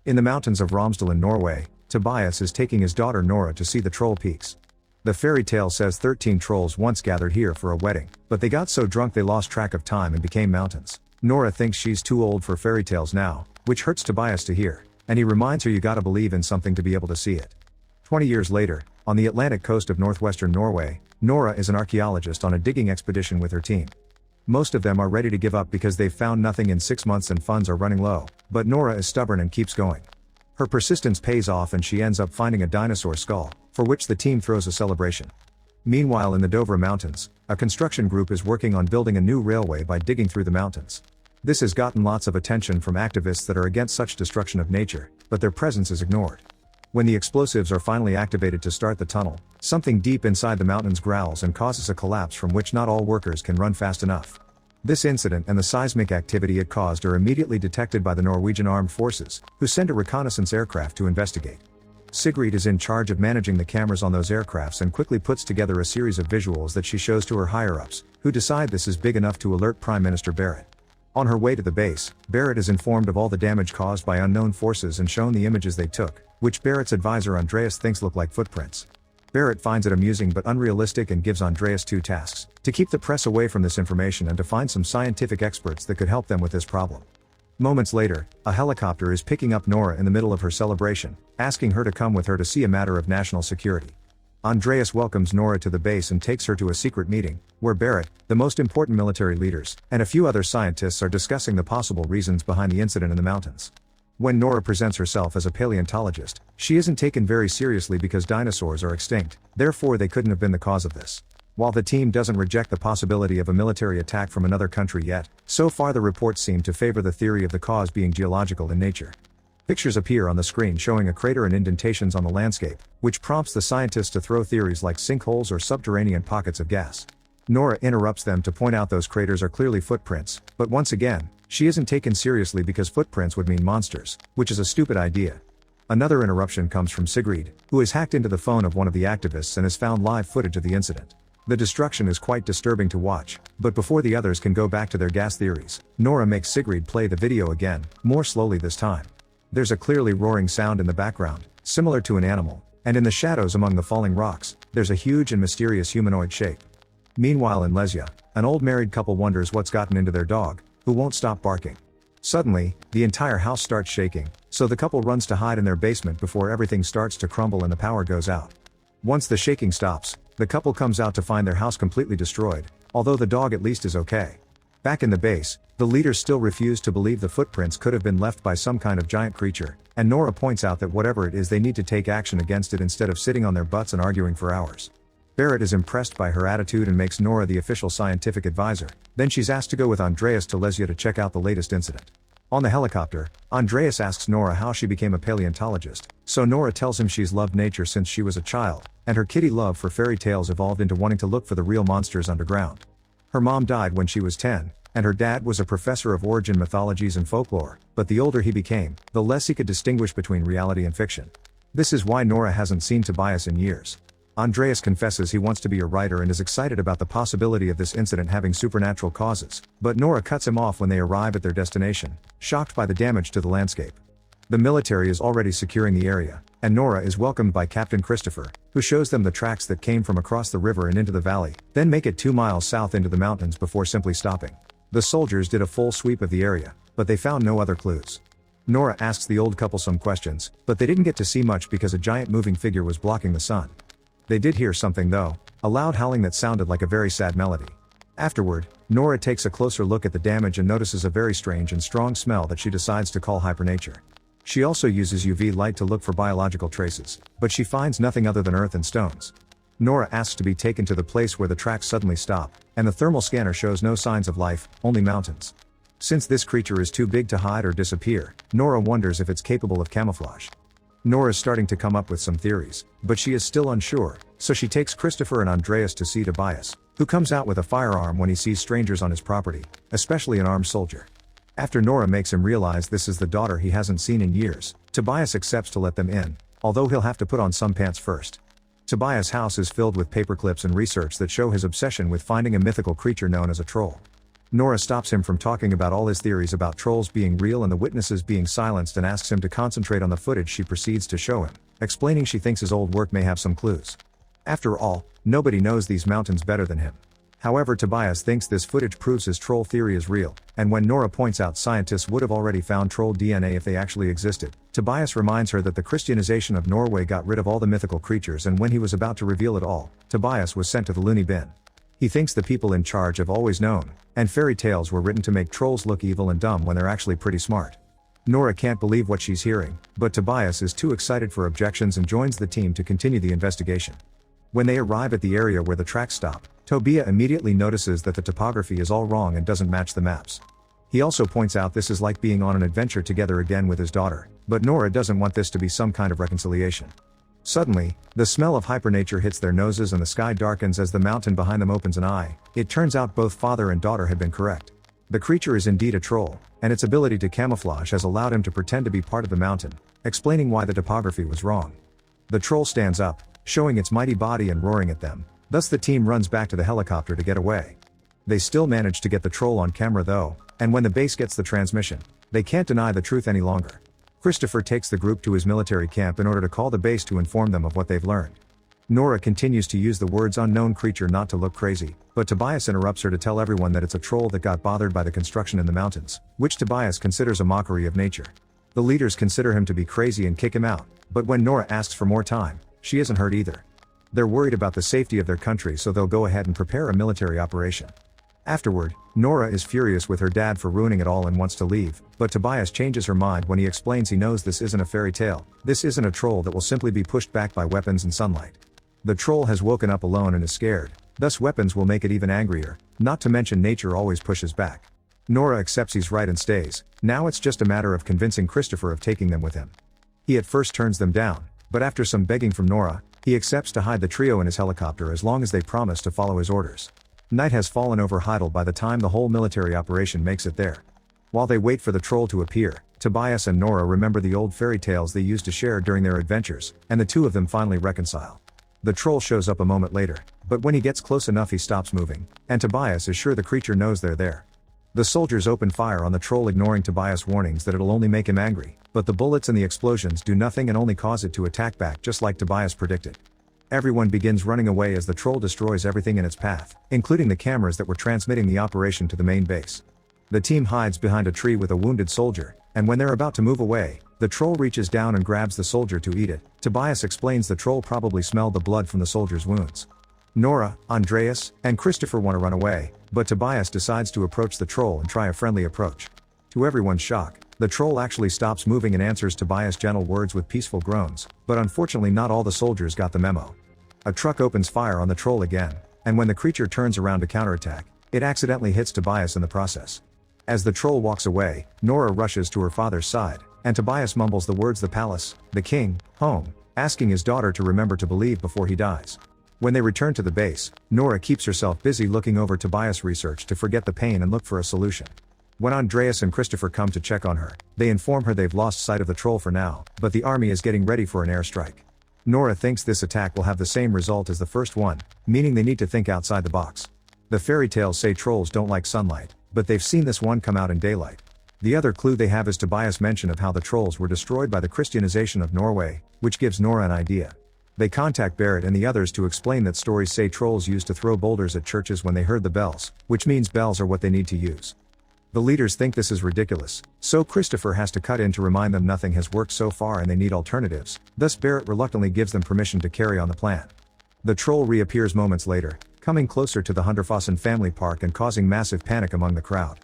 In the mountains of Romsdal in Norway, Tobias is taking his daughter Nora to see the troll peaks. The fairy tale says 13 trolls once gathered here for a wedding, but they got so drunk they lost track of time and became mountains. Nora thinks she's too old for fairy tales now, which hurts Tobias to hear, and he reminds her you gotta believe in something to be able to see it. 20 years later, on the Atlantic coast of northwestern Norway, Nora is an archaeologist on a digging expedition with her team. Most of them are ready to give up because they've found nothing in 6 months and funds are running low, but Nora is stubborn and keeps going. Her persistence pays off and she ends up finding a dinosaur skull, for which the team throws a celebration. Meanwhile in the Dovre mountains, a construction group is working on building a new railway by digging through the mountains. This has gotten lots of attention from activists that are against such destruction of nature, but their presence is ignored. When the explosives are finally activated to start the tunnel, something deep inside the mountains growls and causes a collapse from which not all workers can run fast enough. This incident and the seismic activity it caused are immediately detected by the Norwegian Armed Forces, who send a reconnaissance aircraft to investigate. Sigrid is in charge of managing the cameras on those aircrafts and quickly puts together a series of visuals that she shows to her higher-ups, who decide this is big enough to alert Prime Minister Barrett. On her way to the base, Barrett is informed of all the damage caused by unknown forces and shown the images they took, which Barrett's advisor Andreas thinks look like footprints. Barrett finds it amusing but unrealistic and gives Andreas 2 tasks: to keep the press away from this information and to find some scientific experts that could help them with this problem. Moments later, a helicopter is picking up Nora in the middle of her celebration, asking her to come with her to see a matter of national security. Andreas welcomes Nora to the base and takes her to a secret meeting, where Barrett, the most important military leaders, and a few other scientists are discussing the possible reasons behind the incident in the mountains. When Nora presents herself as a paleontologist, she isn't taken very seriously because dinosaurs are extinct, therefore they couldn't have been the cause of this. While the team doesn't reject the possibility of a military attack from another country yet, so far the reports seem to favor the theory of the cause being geological in nature. Pictures appear on the screen showing a crater and indentations on the landscape, which prompts the scientists to throw theories like sinkholes or subterranean pockets of gas. Nora interrupts them to point out those craters are clearly footprints, but once again, she isn't taken seriously because footprints would mean monsters, which is a stupid idea. Another interruption comes from Sigrid, who has hacked into the phone of one of the activists and has found live footage of the incident. The destruction is quite disturbing to watch, but before the others can go back to their gas theories, Nora makes Sigrid play the video again, more slowly this time. There's a clearly roaring sound in the background, similar to an animal, and in the shadows among the falling rocks, there's a huge and mysterious humanoid shape. Meanwhile in Lesia, an old married couple wonders what's gotten into their dog, who won't stop barking. Suddenly, the entire house starts shaking, so the couple runs to hide in their basement before everything starts to crumble and the power goes out. Once the shaking stops, the couple comes out to find their house completely destroyed, although the dog at least is okay. Back in the base, the leaders still refuse to believe the footprints could have been left by some kind of giant creature, and Nora points out that whatever it is they need to take action against it instead of sitting on their butts and arguing for hours. Barrett is impressed by her attitude and makes Nora the official scientific advisor, then she's asked to go with Andreas to Lesia to check out the latest incident. On the helicopter, Andreas asks Nora how she became a paleontologist, so Nora tells him she's loved nature since she was a child, and her kitty love for fairy tales evolved into wanting to look for the real monsters underground. Her mom died when she was 10, and her dad was a professor of origin mythologies and folklore, but the older he became, the less he could distinguish between reality and fiction. This is why Nora hasn't seen Tobias in years. Andreas confesses he wants to be a writer and is excited about the possibility of this incident having supernatural causes, but Nora cuts him off when they arrive at their destination, shocked by the damage to the landscape. The military is already securing the area, and Nora is welcomed by Captain Christopher, who shows them the tracks that came from across the river and into the valley, then make it 2 miles south into the mountains before simply stopping. The soldiers did a full sweep of the area, but they found no other clues. Nora asks the old couple some questions, but they didn't get to see much because a giant moving figure was blocking the sun. They did hear something though, a loud howling that sounded like a very sad melody. Afterward, Nora takes a closer look at the damage and notices a very strange and strong smell that she decides to call hypernature. She also uses UV light to look for biological traces, but she finds nothing other than earth and stones. Nora asks to be taken to the place where the tracks suddenly stop, and the thermal scanner shows no signs of life, only mountains. Since this creature is too big to hide or disappear, Nora wonders if it's capable of camouflage. Nora's starting to come up with some theories, but she is still unsure, so she takes Christopher and Andreas to see Tobias, who comes out with a firearm when he sees strangers on his property, especially an armed soldier. After Nora makes him realize this is the daughter he hasn't seen in years, Tobias accepts to let them in, although he'll have to put on some pants first. Tobias' house is filled with paperclips and research that show his obsession with finding a mythical creature known as a troll. Nora stops him from talking about all his theories about trolls being real and the witnesses being silenced and asks him to concentrate on the footage she proceeds to show him, explaining she thinks his old work may have some clues. After all, nobody knows these mountains better than him. However, Tobias thinks this footage proves his troll theory is real, and when Nora points out scientists would have already found troll DNA if they actually existed, Tobias reminds her that the Christianization of Norway got rid of all the mythical creatures, and when he was about to reveal it all, Tobias was sent to the loony bin. He thinks the people in charge have always known, and fairy tales were written to make trolls look evil and dumb when they're actually pretty smart. Nora can't believe what she's hearing, but Tobias is too excited for objections and joins the team to continue the investigation. When they arrive at the area where the tracks stop, Tobias immediately notices that the topography is all wrong and doesn't match the maps. He also points out this is like being on an adventure together again with his daughter, but Nora doesn't want this to be some kind of reconciliation. Suddenly, the smell of hypernature hits their noses and the sky darkens as the mountain behind them opens an eye. It turns out both father and daughter had been correct. The creature is indeed a troll, and its ability to camouflage has allowed him to pretend to be part of the mountain, explaining why the topography was wrong. The troll stands up, showing its mighty body and roaring at them, thus the team runs back to the helicopter to get away. They still manage to get the troll on camera though, and when the base gets the transmission, they can't deny the truth any longer. Christopher takes the group to his military camp in order to call the base to inform them of what they've learned. Nora continues to use the words unknown creature not to look crazy, but Tobias interrupts her to tell everyone that it's a troll that got bothered by the construction in the mountains, which Tobias considers a mockery of nature. The leaders consider him to be crazy and kick him out, but when Nora asks for more time, she isn't hurt either. They're worried about the safety of their country, so they'll go ahead and prepare a military operation. Afterward, Nora is furious with her dad for ruining it all and wants to leave, but Tobias changes her mind when he explains he knows this isn't a fairy tale, this isn't a troll that will simply be pushed back by weapons and sunlight. The troll has woken up alone and is scared, thus weapons will make it even angrier, not to mention nature always pushes back. Nora accepts he's right and stays, now it's just a matter of convincing Christopher of taking them with him. He at first turns them down, but after some begging from Nora, he accepts to hide the trio in his helicopter as long as they promise to follow his orders. Night has fallen over Heidel by the time the whole military operation makes it there. While they wait for the troll to appear, Tobias and Nora remember the old fairy tales they used to share during their adventures, and the two of them finally reconcile. The troll shows up a moment later, but when he gets close enough he stops moving, and Tobias is sure the creature knows they're there. The soldiers open fire on the troll, ignoring Tobias' warnings that it'll only make him angry, but the bullets and the explosions do nothing and only cause it to attack back just like Tobias predicted. Everyone begins running away as the troll destroys everything in its path, including the cameras that were transmitting the operation to the main base. The team hides behind a tree with a wounded soldier, and when they're about to move away, the troll reaches down and grabs the soldier to eat it. Tobias explains the troll probably smelled the blood from the soldier's wounds. Nora, Andreas, and Christopher want to run away, but Tobias decides to approach the troll and try a friendly approach. To everyone's shock, the troll actually stops moving and answers Tobias' gentle words with peaceful groans, but unfortunately not all the soldiers got the memo. A truck opens fire on the troll again, and when the creature turns around to counterattack, it accidentally hits Tobias in the process. As the troll walks away, Nora rushes to her father's side, and Tobias mumbles the words the palace, the king, home, asking his daughter to remember to believe before he dies. When they return to the base, Nora keeps herself busy looking over Tobias' research to forget the pain and look for a solution. When Andreas and Christopher come to check on her, they inform her they've lost sight of the troll for now, but the army is getting ready for an airstrike. Nora thinks this attack will have the same result as the first one, meaning they need to think outside the box. The fairy tales say trolls don't like sunlight, but they've seen this one come out in daylight. The other clue they have is Tobias' mention of how the trolls were destroyed by the Christianization of Norway, which gives Nora an idea. They contact Barrett and the others to explain that stories say trolls used to throw boulders at churches when they heard the bells, which means bells are what they need to use. The leaders think this is ridiculous, so Christopher has to cut in to remind them nothing has worked so far and they need alternatives, thus Barrett reluctantly gives them permission to carry on the plan. The troll reappears moments later, coming closer to the Hunderfossen family park and causing massive panic among the crowd.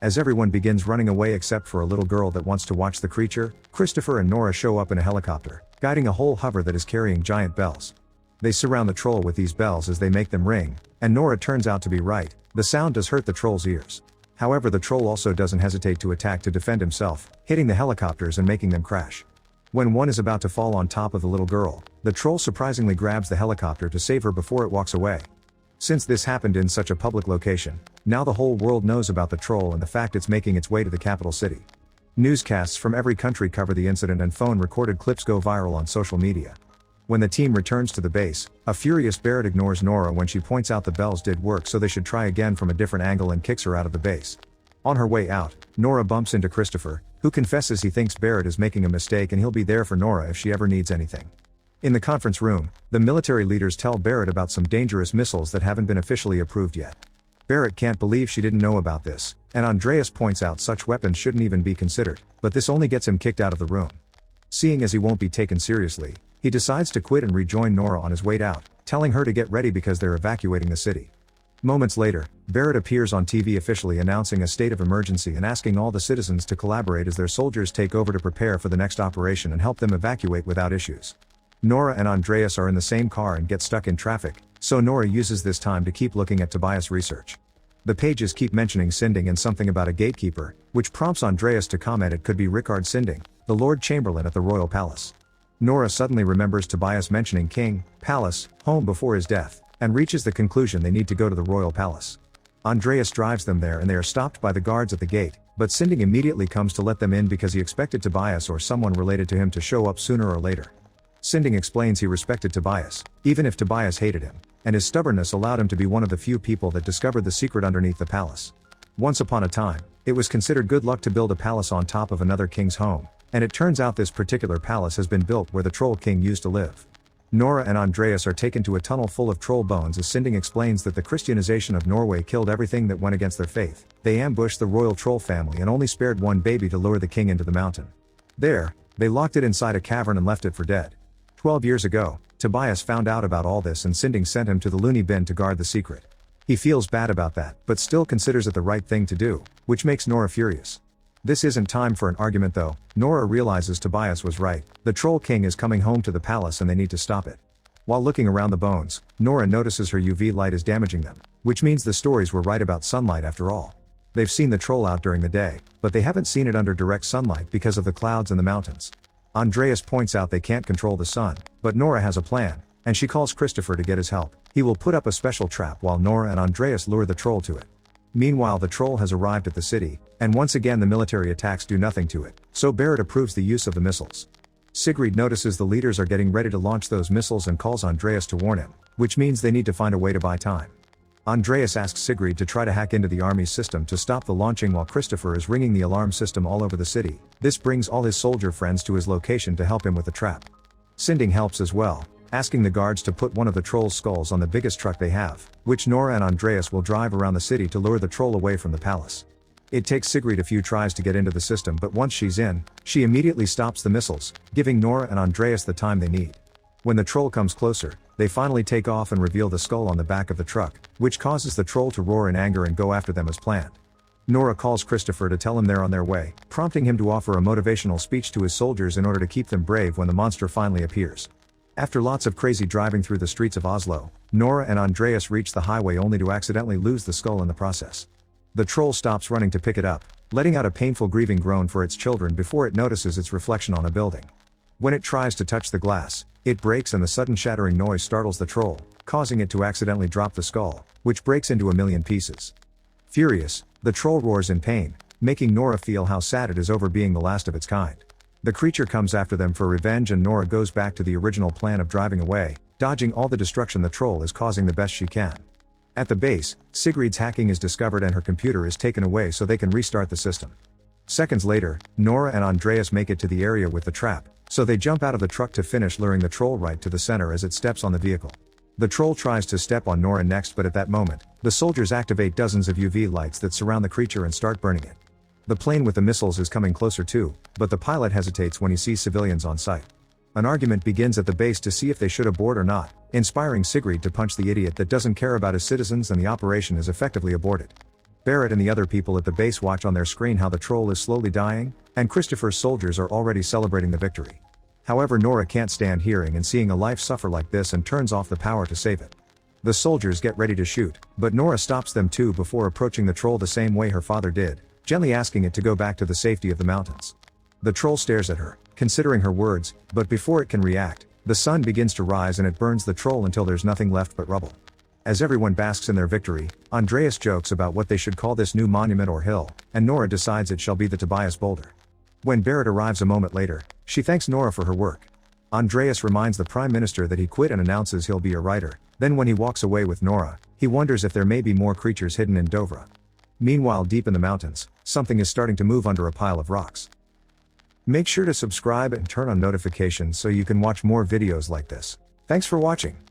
As everyone begins running away except for a little girl that wants to watch the creature, Christopher and Nora show up in a helicopter, guiding a whole hover that is carrying giant bells. They surround the troll with these bells as they make them ring, and Nora turns out to be right, the sound does hurt the troll's ears. However, the troll also doesn't hesitate to attack to defend himself, hitting the helicopters and making them crash. When one is about to fall on top of the little girl, the troll surprisingly grabs the helicopter to save her before it walks away. Since this happened in such a public location, now the whole world knows about the troll and the fact it's making its way to the capital city. Newscasts from every country cover the incident and phone-recorded clips go viral on social media. When the team returns to the base, a furious Barrett ignores Nora when she points out the bells did work, so they should try again from a different angle, and kicks her out of the base. On her way out, Nora bumps into Christopher, who confesses he thinks Barrett is making a mistake and he'll be there for Nora if she ever needs anything. In the conference room, the military leaders tell Barrett about some dangerous missiles that haven't been officially approved yet. Barrett can't believe she didn't know about this, and Andreas points out such weapons shouldn't even be considered, but this only gets him kicked out of the room. Seeing as he won't be taken seriously, he decides to quit and rejoin Nora on his way out, telling her to get ready because they're evacuating the city. Moments later, Barrett appears on TV officially announcing a state of emergency and asking all the citizens to collaborate as their soldiers take over to prepare for the next operation and help them evacuate without issues. Nora and Andreas are in the same car and get stuck in traffic, so Nora uses this time to keep looking at Tobias' research. The pages keep mentioning Sinding and something about a gatekeeper, which prompts Andreas to comment it could be Rickard Sinding, the Lord Chamberlain at the Royal Palace. Nora suddenly remembers Tobias mentioning King, Palace, home before his death, and reaches the conclusion they need to go to the Royal Palace. Andreas drives them there and they are stopped by the guards at the gate, but Sinding immediately comes to let them in because he expected Tobias or someone related to him to show up sooner or later. Sinding explains he respected Tobias, even if Tobias hated him, and his stubbornness allowed him to be one of the few people that discovered the secret underneath the palace. Once upon a time, it was considered good luck to build a palace on top of another king's home, and it turns out this particular palace has been built where the Troll King used to live. Nora and Andreas are taken to a tunnel full of troll bones as Sinding explains that the Christianization of Norway killed everything that went against their faith. They ambushed the royal troll family and only spared one baby to lure the king into the mountain. There, they locked it inside a cavern and left it for dead. 12 years ago, Tobias found out about all this and Sinding sent him to the loony bin to guard the secret. He feels bad about that, but still considers it the right thing to do, which makes Nora furious. This isn't time for an argument though. Nora realizes Tobias was right, the Troll King is coming home to the palace and they need to stop it. While looking around the bones, Nora notices her UV light is damaging them, which means the stories were right about sunlight after all. They've seen the troll out during the day, but they haven't seen it under direct sunlight because of the clouds and the mountains. Andreas points out they can't control the sun, but Nora has a plan, and she calls Christopher to get his help. He will put up a special trap while Nora and Andreas lure the troll to it. Meanwhile, the troll has arrived at the city, and once again the military attacks do nothing to it, so Barrett approves the use of the missiles. Sigrid notices the leaders are getting ready to launch those missiles and calls Andreas to warn him, which means they need to find a way to buy time. Andreas asks Sigrid to try to hack into the army's system to stop the launching while Christopher is ringing the alarm system all over the city. This brings all his soldier friends to his location to help him with the trap. Sinding helps as well, asking the guards to put one of the troll's skulls on the biggest truck they have, which Nora and Andreas will drive around the city to lure the troll away from the palace. It takes Sigrid a few tries to get into the system, but once she's in, she immediately stops the missiles, giving Nora and Andreas the time they need. When the troll comes closer, they finally take off and reveal the skull on the back of the truck, which causes the troll to roar in anger and go after them as planned. Nora calls Christopher to tell him they're on their way, prompting him to offer a motivational speech to his soldiers in order to keep them brave when the monster finally appears. After lots of crazy driving through the streets of Oslo, Nora and Andreas reach the highway only to accidentally lose the skull in the process. The troll stops running to pick it up, letting out a painful grieving groan for its children before it notices its reflection on a building. When it tries to touch the glass, it breaks and the sudden shattering noise startles the troll, causing it to accidentally drop the skull, which breaks into a million pieces. Furious, the troll roars in pain, making Nora feel how sad it is over being the last of its kind. The creature comes after them for revenge and Nora goes back to the original plan of driving away, dodging all the destruction the troll is causing the best she can. At the base, Sigrid's hacking is discovered and her computer is taken away so they can restart the system. Seconds later, Nora and Andreas make it to the area with the trap, so they jump out of the truck to finish luring the troll right to the center as it steps on the vehicle. The troll tries to step on Nora next, but at that moment, the soldiers activate dozens of UV lights that surround the creature and start burning it. The plane with the missiles is coming closer too, but the pilot hesitates when he sees civilians on site. An argument begins at the base to see if they should abort or not, inspiring Sigrid to punch the idiot that doesn't care about his citizens, and the operation is effectively aborted. Barrett and the other people at the base watch on their screen how the troll is slowly dying, and Christopher's soldiers are already celebrating the victory. However, Nora can't stand hearing and seeing a life suffer like this and turns off the power to save it. The soldiers get ready to shoot, but Nora stops them too before approaching the troll the same way her father did, gently asking it to go back to the safety of the mountains. The troll stares at her, considering her words, but before it can react, the sun begins to rise and it burns the troll until there's nothing left but rubble. As everyone basks in their victory, Andreas jokes about what they should call this new monument or hill, and Nora decides it shall be the Tobias Boulder. When Barrett arrives a moment later, she thanks Nora for her work. Andreas reminds the Prime Minister that he quit and announces he'll be a writer. Then when he walks away with Nora, he wonders if there may be more creatures hidden in Dovre. Meanwhile, deep in the mountains, something is starting to move under a pile of rocks. Make sure to subscribe and turn on notifications so you can watch more videos like this. Thanks for watching.